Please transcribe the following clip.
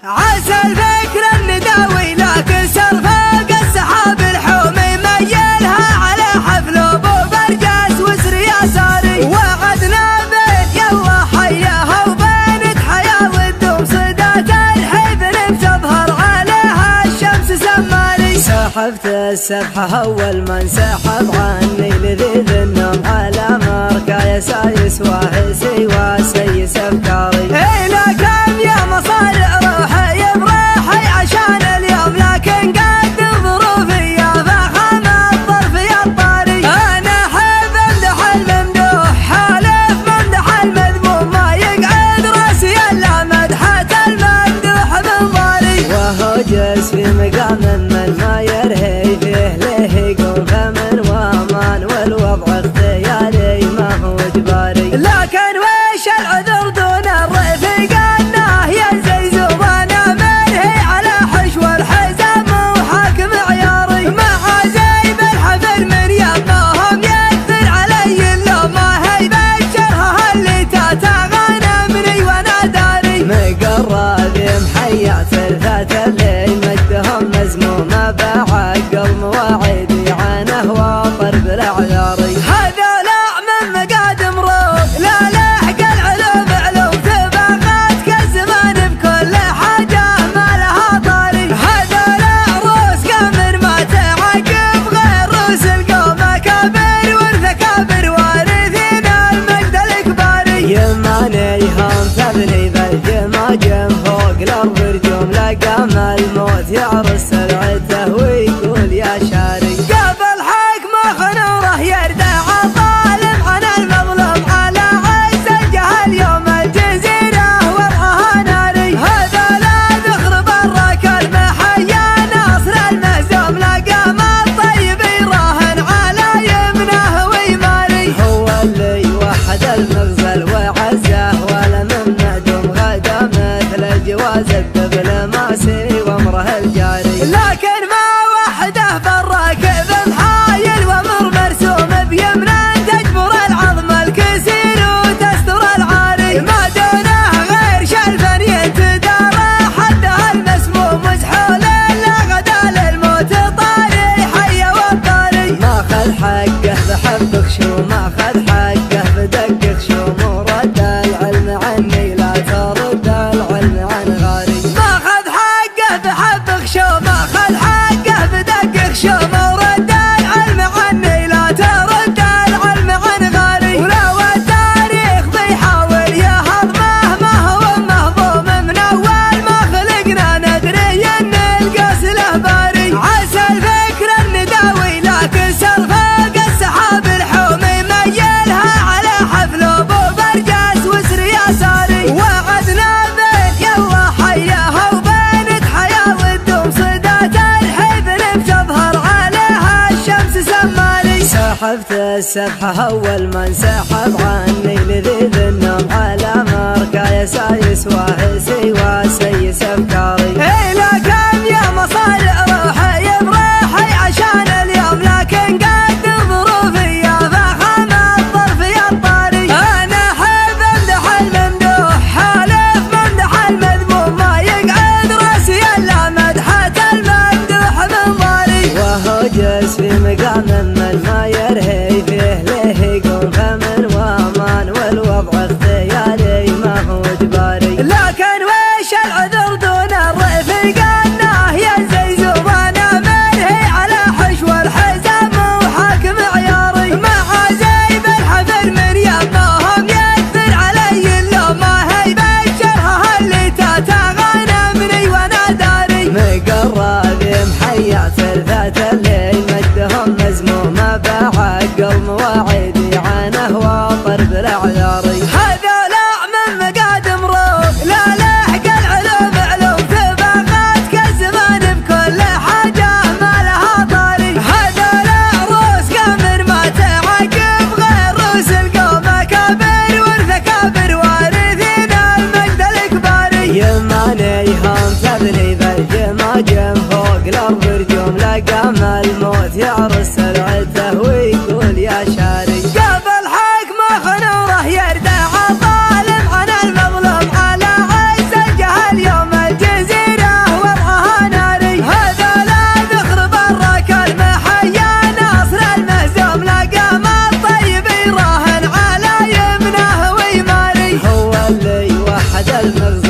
عسى الفكر النداوي لكن سرفاق السحاب الحومي ميلها على حفل ابو برجاس وسر يساري وعدنا بين يلا حياها وبينك حياه والدوم صدات الحزن بتظهر عليها الشمس سماري. سحبت السبحه اول ما انسحب عني لذيذ النوم على مركا يسايس واهسي وسيس افكاري. الى كم يا مصارع روحي بروحي عشان اليوم لكن قد ظروفي يا فخم الظرف يا الطاري. انا احب امدح الممدوح حالف ممدح المذموم ما يقعد راسي الا مدحة الممدوح من ضاري. وهو جالس في مقام من ما يرهي فيه له يقوم فمن وامان والوضع اختياري ما هو اجباري. لكن وش العذر دون الرفيق انه ينزل زوانا منهي على حشو الحزام وحاكم عياري. مع زيب الحفل من يمهم يكثر علي اللوم ما هي بشرها اللي تتغنمني وانا داري. مقرب محيا ثلثة الليل مجدهم مزمومة بعقل مواعيدي عنه واطر بالاعذاري. هذولا من مقادم روح لا لحق العلوم علوم تبغاتك الزمان بكل حاجة ما لها طاري. هذولا روس قمر ما تعقب غير روس القوم اكابر والثكابر وارثين المجد الاكباري. يمانيهم تبني بالجماجم فوق الارض رجوم لقام الموت يعرس سرعته ويقول يا شاري. قبل حكمه خنوره يردع الظالم عن المظلوم على عز الجهل يوم الجزيرة وضعها ناري. هذولا ذخر برك المحيا ناصر المهزوم لقام الطيب يراهن على يمنه ويماري. هو اللي وحد المغزل وعزه ولا من ندم غدا مثل الجواز الدبلوماسي وامره الجاري. لكن ما وحده بالراكب محايل وامر مرسوم بيمنه تجبر العظم الكسير وتستر العاري. ما دونه غير شلفا ينتدارى حدها المسموم مسحول الا غدا للموت طاري حي والطاري. ما خذ حقه بحبك شو ما خذ حقه بدقك شو ورد العلم عني لا ترد العلم عن غاري. ما خذ حقه بحبك شو ما خذ حقه بدقك شو ورد العلم عني لا ترد العلم عن غاري. ولو التاريخ بيحاول يهضمه ما هو مهضوم من اول ما خلقنا ندري ان القاس له باري. عسى الفكر النداوي لكن سرفاق السحاب الحومي ميلها على حفل ابو برجاس وسر يساري وعدنا بين يلا حياها وبينك حياه والدوم صدات الحزن بتظهر عليها الشمس سماري. سحبت السبحه اول ما انسحب عني لذيذ النوم على مركا يسايس واهسي وسيس افكاري. الى كم يا مصارع روحي بروحي عشان اليوم لكن قد ظروفي يا فخم الظرف يا الطاري. انا احب امدح الممدوح حالف ممدح المذموم ما يقعد راسي الا مدحة الممدوح من ضاري. وهو جالس في مقام من ما يرهي فيه له يقوم فمن وامان والوضع اختياري ما هو اجباري. لكن المغزى